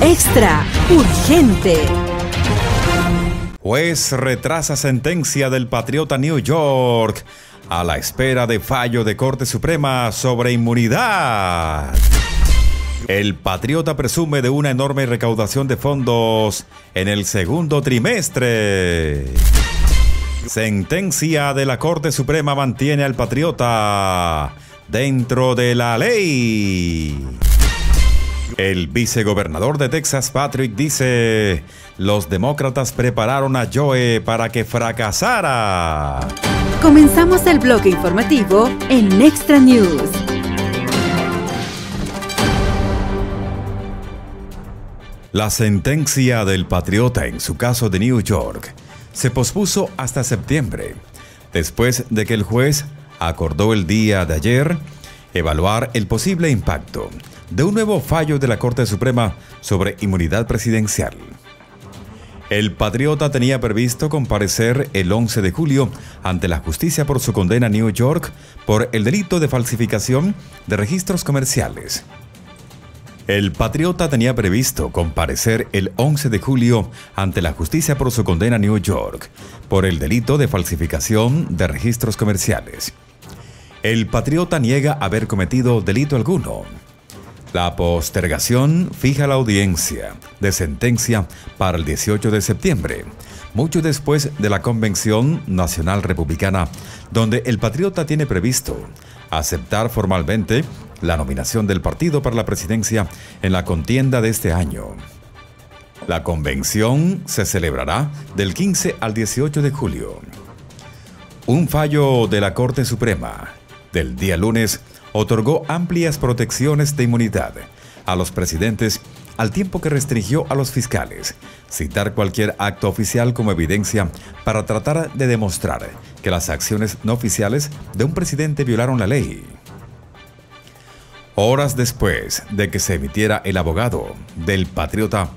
Extra urgente. Juez retrasa sentencia del Patriota New York a la espera de fallo de Corte Suprema sobre inmunidad. El Patriota presume de una enorme recaudación de fondos en el segundo trimestre. Sentencia de la Corte Suprema mantiene al Patriota dentro de la ley. El vicegobernador de Texas, Patrick, dice: los demócratas prepararon a Joe para que fracasara. Comenzamos el bloque informativo en Extra News. La sentencia del Patriota en su caso de New York se pospuso hasta septiembre, después de que el juez acordó el día de ayer evaluar el posible impacto de un nuevo fallo de la Corte Suprema sobre inmunidad presidencial. El Patriota tenía previsto comparecer el 11 de julio ante la justicia por su condena a New York por el delito de falsificación de registros comerciales. El Patriota tenía previsto comparecer el 11 de julio ante la justicia por su condena a New York por el delito de falsificación de registros comerciales. El Patriota niega haber cometido delito alguno. La postergación fija la audiencia de sentencia para el 18 de septiembre, mucho después de la Convención Nacional Republicana, donde el Patriota tiene previsto aceptar formalmente la nominación del partido para la presidencia en la contienda de este año. La convención se celebrará del 15 al 18 de julio. Un fallo de la Corte Suprema del día lunes otorgó amplias protecciones de inmunidad a los presidentes, al tiempo que restringió a los fiscales citar cualquier acto oficial como evidencia para tratar de demostrar que las acciones no oficiales de un presidente violaron la ley. Horas después de que se emitiera, el abogado del Patriota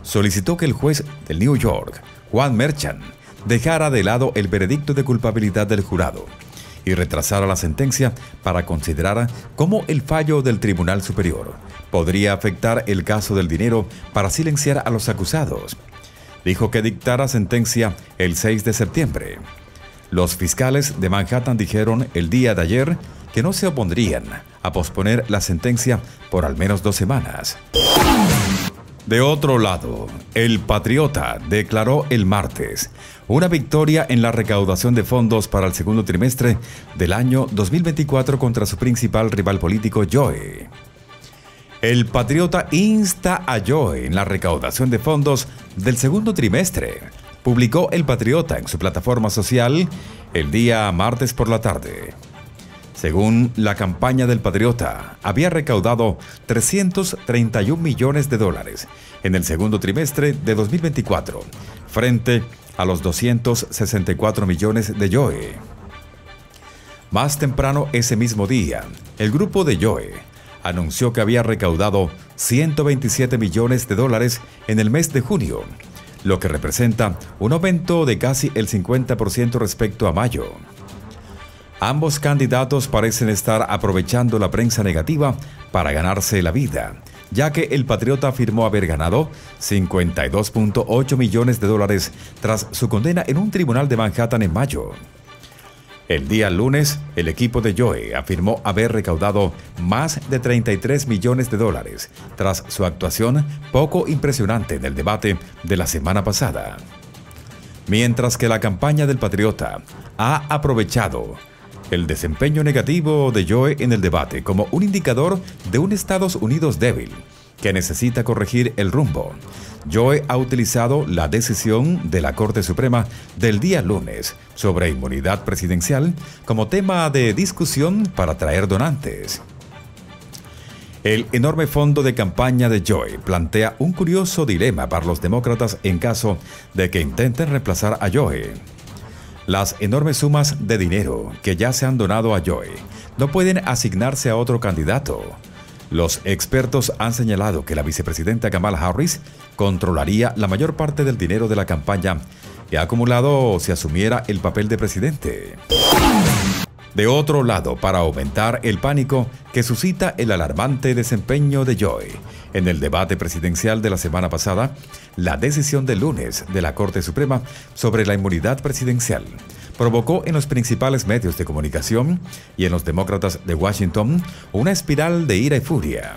solicitó que el juez del New York, Juan Merchan, dejara de lado el veredicto de culpabilidad del jurado y retrasara la sentencia para considerar cómo el fallo del Tribunal Superior podría afectar el caso del dinero para silenciar a los acusados. Dijo que dictara sentencia el 6 de septiembre. Los fiscales de Manhattan dijeron el día de ayer que no se opondrían a posponer la sentencia por al menos 2 semanas. De otro lado, el Patriota declaró el martes una victoria en la recaudación de fondos para el segundo trimestre del año 2024 contra su principal rival político, Joe. El Patriota insta a Joe en la recaudación de fondos del segundo trimestre, publicó el Patriota en su plataforma social el día martes por la tarde. Según la campaña del Patriota, había recaudado $331 millones en el segundo trimestre de 2024, frente a los 264 millones de Joe. Más temprano ese mismo día, el grupo de Joe anunció que había recaudado $127 millones en el mes de junio, lo que representa un aumento de casi el 50% respecto a mayo. Ambos candidatos parecen estar aprovechando la prensa negativa para ganarse la vida, ya que el Patriota afirmó haber ganado $52.8 millones tras su condena en un tribunal de Manhattan en mayo. El día lunes, el equipo de Joe afirmó haber recaudado más de $33 millones tras su actuación poco impresionante en el debate de la semana pasada. Mientras que la campaña del Patriota ha aprovechado el desempeño negativo de Joe en el debate como un indicador de un Estados Unidos débil que necesita corregir el rumbo. Joe ha utilizado la decisión de la Corte Suprema del día lunes sobre inmunidad presidencial como tema de discusión para atraer donantes. El enorme fondo de campaña de Joe plantea un curioso dilema para los demócratas en caso de que intenten reemplazar a Joe. Las enormes sumas de dinero que ya se han donado a Joe no pueden asignarse a otro candidato. Los expertos han señalado que la vicepresidenta Kamala Harris controlaría la mayor parte del dinero de la campaña que ha acumulado si asumiera el papel de presidente. De otro lado, para aumentar el pánico que suscita el alarmante desempeño de Joy en el debate presidencial de la semana pasada, la decisión del lunes de la Corte Suprema sobre la inmunidad presidencial provocó en los principales medios de comunicación y en los demócratas de Washington una espiral de ira y furia.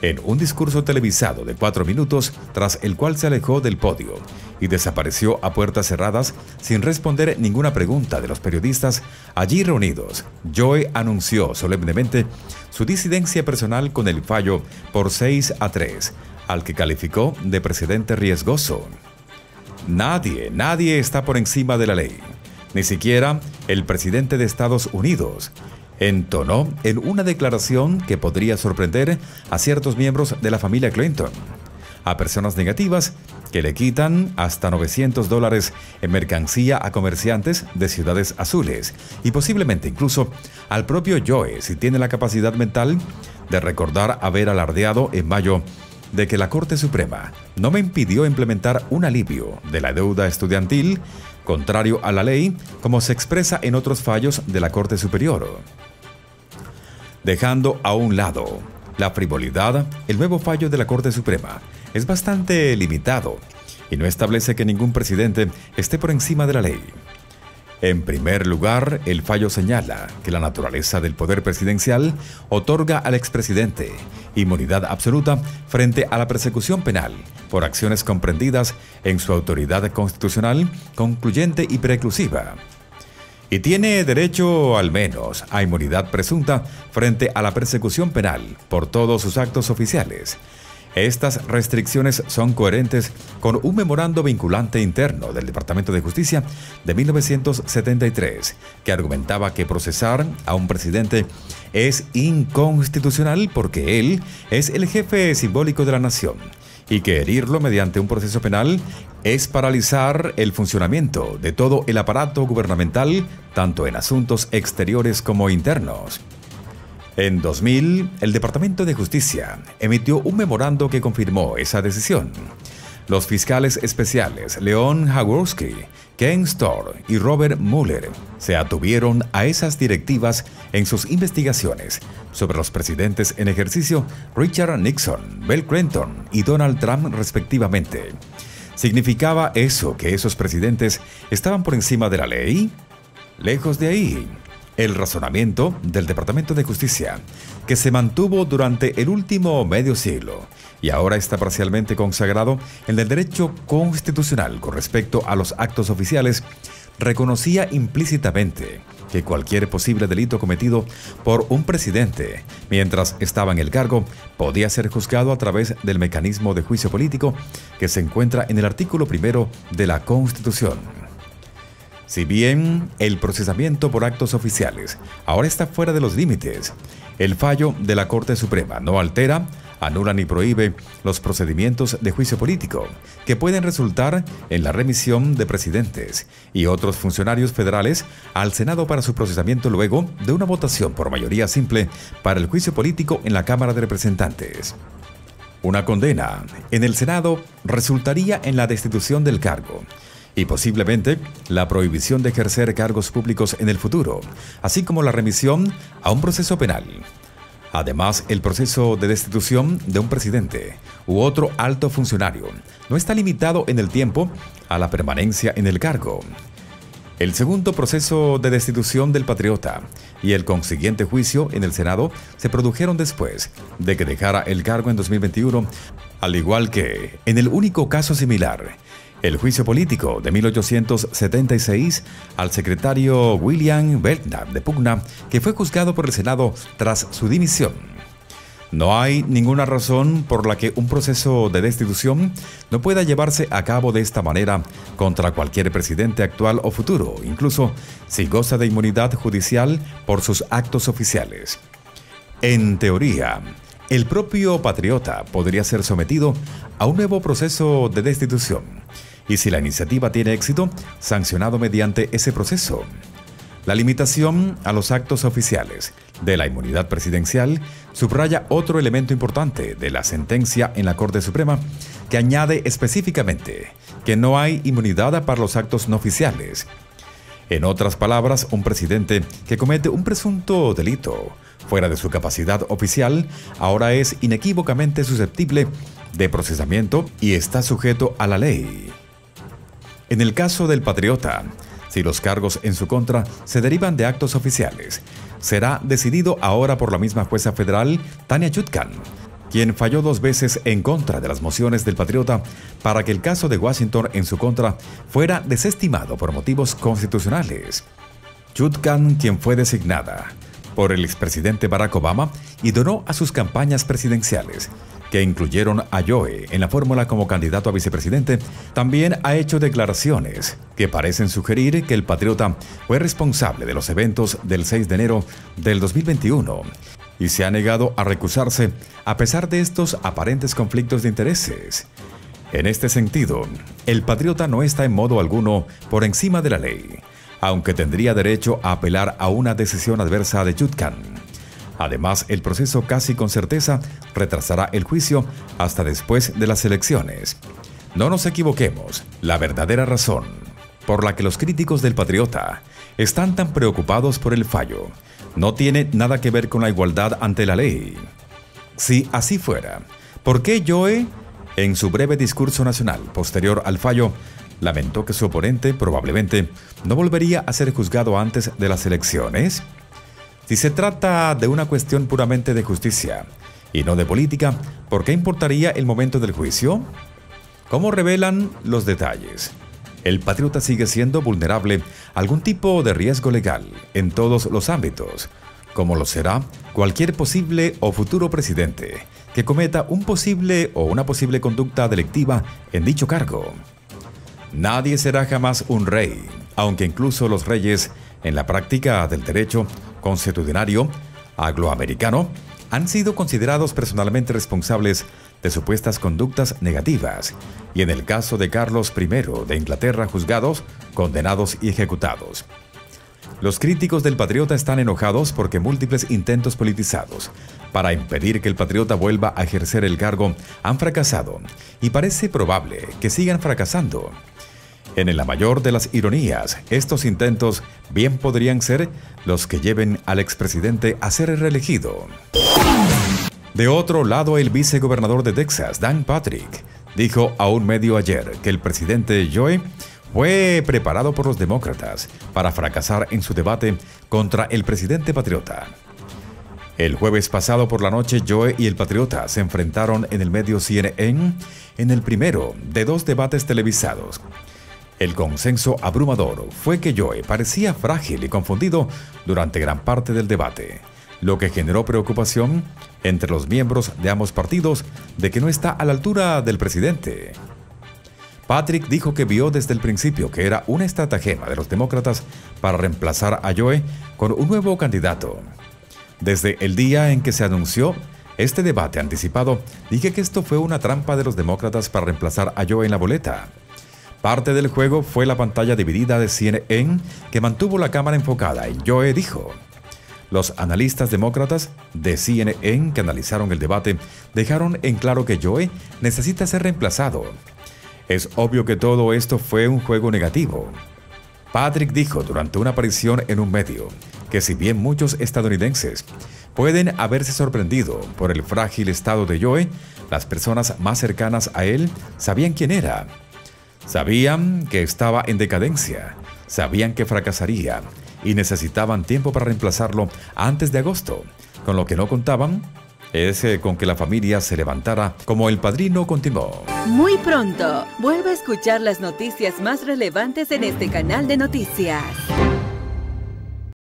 En un discurso televisado de 4 minutos, tras el cual se alejó del podio y desapareció a puertas cerradas sin responder ninguna pregunta de los periodistas allí reunidos, Joy anunció solemnemente su disidencia personal con el fallo por 6-3, al que calificó de precedente riesgoso. Nadie está por encima de la ley, ni siquiera el presidente de Estados Unidos, entonó en una declaración que podría sorprender a ciertos miembros de la familia Clinton, a personas negativas que le quitan hasta $900 en mercancía a comerciantes de ciudades azules y posiblemente incluso al propio Joy si tiene la capacidad mental de recordar haber alardeado en mayo de que la Corte Suprema no me impidió implementar un alivio de la deuda estudiantil contrario a la ley, como se expresa en otros fallos de la Corte Superior. Dejando a un lado la frivolidad, el nuevo fallo de la Corte Suprema es bastante limitado y no establece que ningún presidente esté por encima de la ley. En primer lugar, el fallo señala que la naturaleza del poder presidencial otorga al expresidente inmunidad absoluta frente a la persecución penal por acciones comprendidas en su autoridad constitucional concluyente y preclusiva. Y tiene derecho, al menos, a inmunidad presunta frente a la persecución penal por todos sus actos oficiales. Estas restricciones son coherentes con un memorando vinculante interno del Departamento de Justicia de 1973, que argumentaba que procesar a un presidente es inconstitucional porque él es el jefe simbólico de la nación, y que herirlo mediante un proceso penal es paralizar el funcionamiento de todo el aparato gubernamental, tanto en asuntos exteriores como internos. En 2000, el Departamento de Justicia emitió un memorando que confirmó esa decisión. Los fiscales especiales Leon Jaworski, Ken Starr y Robert Mueller se atuvieron a esas directivas en sus investigaciones sobre los presidentes en ejercicio Richard Nixon, Bill Clinton y Donald Trump respectivamente. ¿Significaba eso que esos presidentes estaban por encima de la ley? Lejos de ahí. El razonamiento del Departamento de Justicia, que se mantuvo durante el último medio siglo y ahora está parcialmente consagrado en el derecho constitucional con respecto a los actos oficiales, reconocía implícitamente que cualquier posible delito cometido por un presidente mientras estaba en el cargo podía ser juzgado a través del mecanismo de juicio político que se encuentra en el artículo 1 de la Constitución. Si bien el procesamiento por actos oficiales ahora está fuera de los límites, el fallo de la Corte Suprema no altera, anula ni prohíbe los procedimientos de juicio político que pueden resultar en la remisión de presidentes y otros funcionarios federales al Senado para su procesamiento luego de una votación por mayoría simple para el juicio político en la Cámara de Representantes. Una condena en el Senado resultaría en la destitución del cargo y posiblemente la prohibición de ejercer cargos públicos en el futuro, así como la remisión a un proceso penal. Además, el proceso de destitución de un presidente u otro alto funcionario no está limitado en el tiempo a la permanencia en el cargo. El segundo proceso de destitución del patriota y el consiguiente juicio en el Senado se produjeron después de que dejara el cargo en 2021, al igual que en el único caso similar, el juicio político de 1876 al secretario William Belknap de Pugna, que fue juzgado por el Senado tras su dimisión. No hay ninguna razón por la que un proceso de destitución no pueda llevarse a cabo de esta manera contra cualquier presidente actual o futuro, incluso si goza de inmunidad judicial por sus actos oficiales. En teoría, el propio patriota podría ser sometido a un nuevo proceso de destitución y, si la iniciativa tiene éxito, sancionado mediante ese proceso. La limitación a los actos oficiales de la inmunidad presidencial subraya otro elemento importante de la sentencia en la Corte Suprema, que añade específicamente que no hay inmunidad para los actos no oficiales. En otras palabras, un presidente que comete un presunto delito fuera de su capacidad oficial ahora es inequívocamente susceptible de procesamiento y está sujeto a la ley. En el caso del patriota, si los cargos en su contra se derivan de actos oficiales, será decidido ahora por la misma jueza federal, Tanya Chutkan, quien falló 2 veces en contra de las mociones del patriota para que el caso de Washington en su contra fuera desestimado por motivos constitucionales. Chutkan, quien fue designada por el expresidente Barack Obama y donó a sus campañas presidenciales, que incluyeron a Joe en la fórmula como candidato a vicepresidente, también ha hecho declaraciones que parecen sugerir que el patriota fue responsable de los eventos del 6 de enero del 2021 y se ha negado a recusarse a pesar de estos aparentes conflictos de intereses. En este sentido, el patriota no está en modo alguno por encima de la ley, aunque tendría derecho a apelar a una decisión adversa de Chutkan. Además, el proceso casi con certeza retrasará el juicio hasta después de las elecciones. No nos equivoquemos, la verdadera razón por la que los críticos del patriota están tan preocupados por el fallo no tiene nada que ver con la igualdad ante la ley. Si así fuera, ¿por qué Joe, en su breve discurso nacional posterior al fallo, lamentó que su oponente probablemente no volvería a ser juzgado antes de las elecciones? Si se trata de una cuestión puramente de justicia y no de política, ¿por qué importaría el momento del juicio? ¿Cómo revelan los detalles? El patriota sigue siendo vulnerable a algún tipo de riesgo legal en todos los ámbitos, como lo será cualquier posible o futuro presidente que cometa un posible o una posible conducta delictiva en dicho cargo. Nadie será jamás un rey, aunque incluso los reyes, en la práctica del derecho consuetudinario angloamericano, han sido considerados personalmente responsables de supuestas conductas negativas, y en el caso de Carlos I de Inglaterra, juzgados, condenados y ejecutados. Los críticos del patriota están enojados porque múltiples intentos politizados para impedir que el patriota vuelva a ejercer el cargo han fracasado, y parece probable que sigan fracasando. En la mayor de las ironías, estos intentos bien podrían ser los que lleven al expresidente a ser reelegido. De otro lado, el vicegobernador de Texas, Dan Patrick, dijo a un medio ayer que el presidente Joe fue preparado por los demócratas para fracasar en su debate contra el presidente patriota. El jueves pasado por la noche, Joe y el patriota se enfrentaron en el medio CNN en el primero de 2 debates televisados. El consenso abrumador fue que Joe parecía frágil y confundido durante gran parte del debate, lo que generó preocupación entre los miembros de ambos partidos de que no está a la altura del presidente. Patrick dijo que vio desde el principio que era una estratagema de los demócratas para reemplazar a Joe con un nuevo candidato. Desde el día en que se anunció este debate anticipado, dije que esto fue una trampa de los demócratas para reemplazar a Joe en la boleta. Parte del juego fue la pantalla dividida de CNN que mantuvo la cámara enfocada en Joe, dijo. Los analistas demócratas de CNN que analizaron el debate dejaron en claro que Joe necesita ser reemplazado. Es obvio que todo esto fue un juego negativo. Patrick dijo durante una aparición en un medio que si bien muchos estadounidenses pueden haberse sorprendido por el frágil estado de Joe, las personas más cercanas a él sabían quién era. Sabían que estaba en decadencia, sabían que fracasaría y necesitaban tiempo para reemplazarlo antes de agosto. Con lo que no contaban es con que la familia se levantara como el padrino, continuó. Muy pronto, vuelve a escuchar las noticias más relevantes en este canal de noticias.